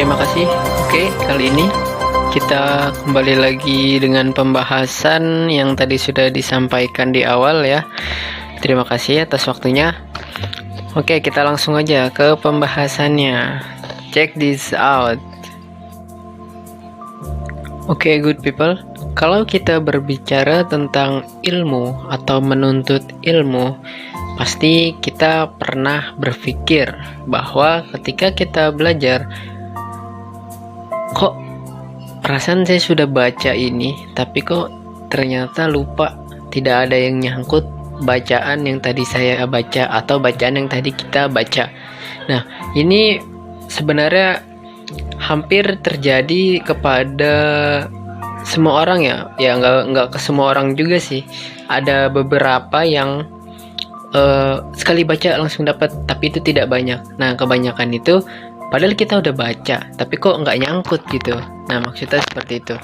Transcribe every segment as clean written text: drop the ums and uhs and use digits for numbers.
terima kasih. Oke, kali ini kita kembali lagi dengan pembahasan yang tadi sudah disampaikan di awal ya. Terima kasih atas waktunya. Oke, kita langsung aja ke pembahasannya. Check this out. Oke, good people. Kalau kita berbicara tentang ilmu atau menuntut ilmu, pasti kita pernah berpikir bahwa ketika kita belajar, kok perasaan saya sudah baca ini, tapi kok ternyata lupa, tidak ada yang nyangkut bacaan yang tadi saya baca atau bacaan yang tadi kita baca. Nah, ini sebenarnya hampir terjadi kepada semua orang ya. Ya nggak ke semua orang juga sih. Ada beberapa yang sekali baca langsung dapat, tapi itu tidak banyak. Nah, kebanyakan itu padahal kita udah baca, tapi kok nggak nyangkut gitu. Nah, maksudnya seperti itu.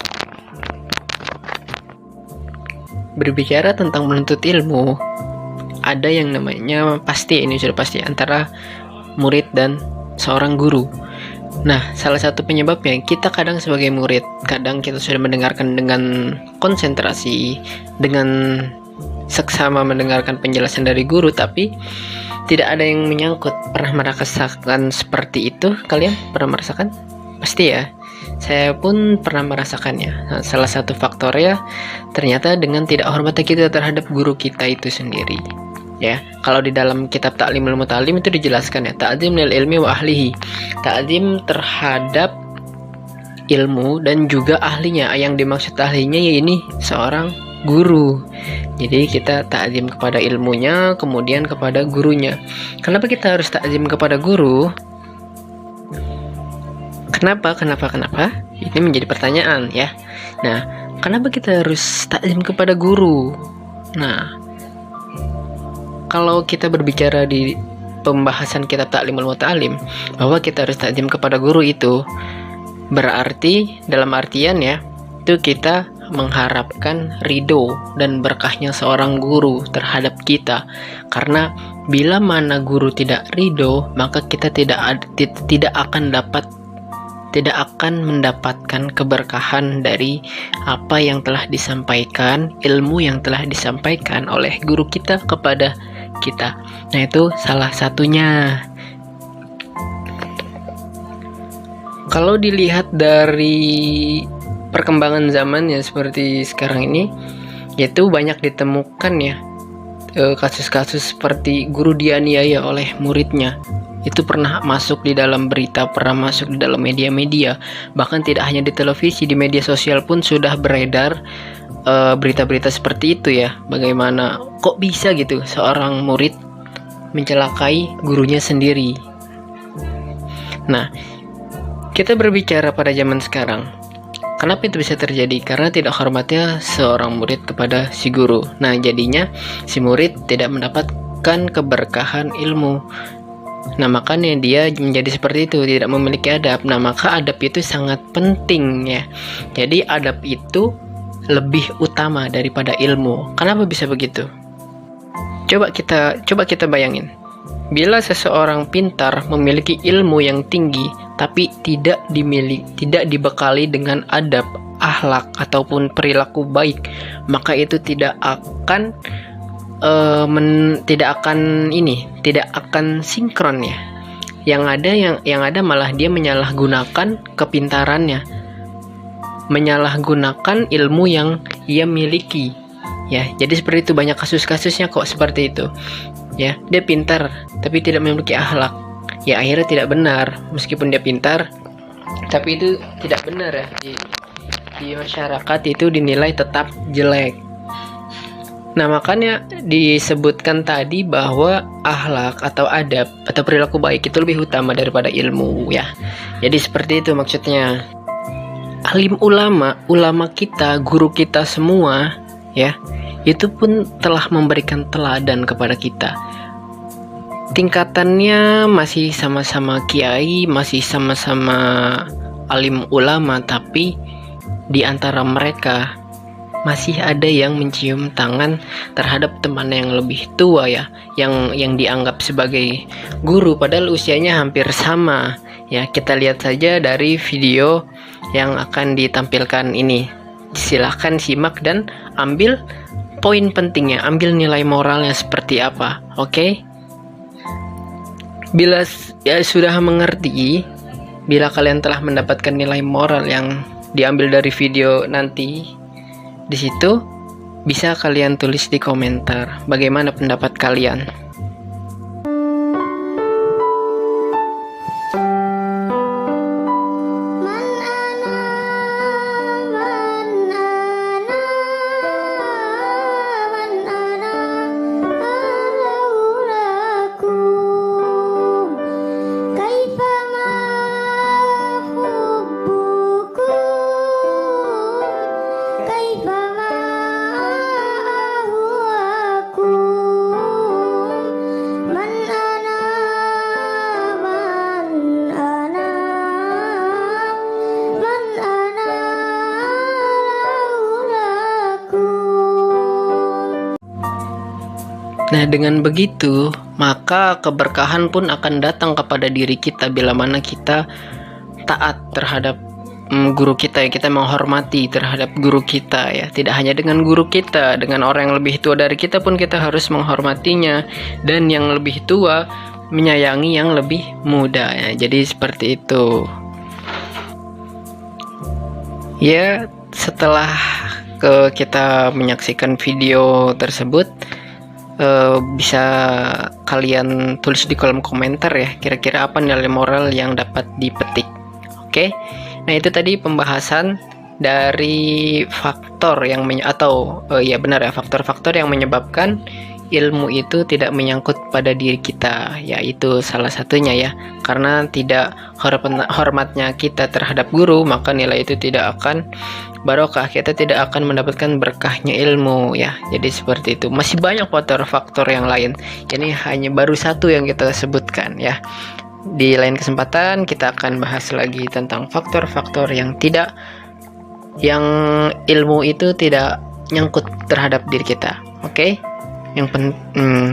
Berbicara tentang menuntut ilmu, ada yang namanya ini sudah pasti antara murid dan seorang guru. Nah, salah satu penyebabnya kita kadang sebagai murid, kadang kita sudah mendengarkan dengan konsentrasi, dengan seksama mendengarkan penjelasan dari guru, tapi tidak ada yang menyangkut. Pernah merasakan seperti itu? Kalian pernah merasakan? Pasti ya. Saya pun pernah merasakannya. Nah, salah satu faktornya ternyata dengan tidak hormati kita terhadap guru kita itu sendiri. Ya, kalau di dalam kitab Ta'limul Muta'allim itu dijelaskan ya, ta'zim lil ilmi wa ahlihi. Ta'zim terhadap ilmu dan juga ahlinya. Yang dimaksud ahlinya ya ini seorang guru. Jadi kita ta'zim kepada ilmunya, kemudian kepada gurunya. Kenapa kita harus ta'zim kepada guru? Kenapa? Ini menjadi pertanyaan ya. Nah, kenapa kita harus ta'zim kepada guru? Nah, kalau kita berbicara di pembahasan kitab Ta'limul Muta'allim bahwa kita harus ta'zim kepada guru, itu berarti dalam artian ya, itu kita mengharapkan ridho dan berkahnya seorang guru terhadap kita. Karena bila mana guru tidak ridho, maka kita tidak akan mendapatkan keberkahan dari apa yang telah disampaikan, ilmu yang telah disampaikan oleh guru kita kepada kita. Nah, itu salah satunya. Kalau dilihat dari perkembangan zaman ya seperti sekarang ini, yaitu banyak ditemukan ya kasus-kasus seperti guru dianiaya oleh muridnya. Itu pernah masuk di dalam berita, pernah masuk di dalam media-media, bahkan tidak hanya di televisi, di media sosial pun sudah beredar berita-berita seperti itu ya. Bagaimana kok bisa gitu seorang murid mencelakai gurunya sendiri. Nah, kita berbicara pada zaman sekarang, kenapa itu bisa terjadi? Karena tidak hormatnya seorang murid kepada si guru. Nah, jadinya si murid tidak mendapatkan keberkahan ilmu. Nah, makanya dia menjadi seperti itu, tidak memiliki adab. Nah, maka adab itu sangat penting ya. Jadi adab itu lebih utama daripada ilmu. Kenapa bisa begitu? Coba kita bayangin. Bila seseorang pintar memiliki ilmu yang tinggi tapi tidak dibekali dengan adab, akhlak ataupun perilaku baik, maka itu tidak akan sinkron ya. Yang ada malah dia menyalahgunakan kepintarannya, menyalahgunakan ilmu yang ia miliki ya. Jadi seperti itu, banyak kasus-kasusnya kok seperti itu ya. Dia pintar tapi tidak memiliki akhlak ya, akhirnya tidak benar. Meskipun dia pintar tapi itu tidak benar ya, di masyarakat itu dinilai tetap jelek. Nah, makanya disebutkan tadi bahwa akhlak atau adab atau perilaku baik itu lebih utama daripada ilmu ya. Jadi seperti itu maksudnya. Alim ulama kita, guru kita semua ya, itu pun telah memberikan teladan kepada kita. Tingkatannya masih sama-sama kiai, masih sama-sama alim ulama, tapi di antara mereka masih ada yang mencium tangan terhadap teman yang lebih tua ya, yang dianggap sebagai guru padahal usianya hampir sama Ya, kita lihat saja dari video yang akan ditampilkan ini. Silahkan simak dan ambil poin pentingnya, ambil nilai moralnya seperti apa. Oke? Bila ya sudah mengerti, bila kalian telah mendapatkan nilai moral yang diambil dari video nanti, di situ bisa kalian tulis di komentar bagaimana pendapat kalian. Nah, dengan begitu, maka keberkahan pun akan datang kepada diri kita bila mana kita taat terhadap guru kita ya, kita menghormati terhadap guru kita ya. Tidak hanya dengan guru kita, dengan orang yang lebih tua dari kita pun kita harus menghormatinya, dan yang lebih tua menyayangi yang lebih muda ya. Jadi seperti itu. Ya, setelah kita menyaksikan video tersebut, bisa kalian tulis di kolom komentar ya, kira-kira apa nilai moral yang dapat dipetik. Oke, nah itu tadi pembahasan dari faktor yang faktor-faktor yang menyebabkan ilmu itu tidak menyangkut pada diri kita, yaitu salah satunya ya, karena tidak hormatnya kita terhadap guru, maka nilai itu tidak akan barokah, kita tidak akan mendapatkan berkahnya ilmu ya. Jadi seperti itu. Masih banyak faktor-faktor yang lain, ini hanya baru satu yang kita sebutkan ya. Di lain kesempatan kita akan bahas lagi tentang faktor-faktor yang ilmu itu tidak nyangkut terhadap diri kita. Oke?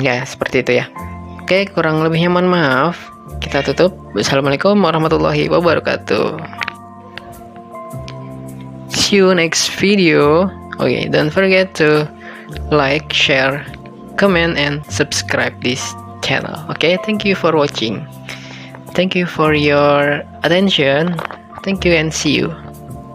Ya seperti itu ya. Oke, kurang lebihnya mohon maaf. Kita tutup. Wassalamualaikum warahmatullahi wabarakatuh. See you next video. Okay, don't forget to like, share, comment, and subscribe this channel. Okay, thank you for watching. Thank you for your attention. Thank you and see you.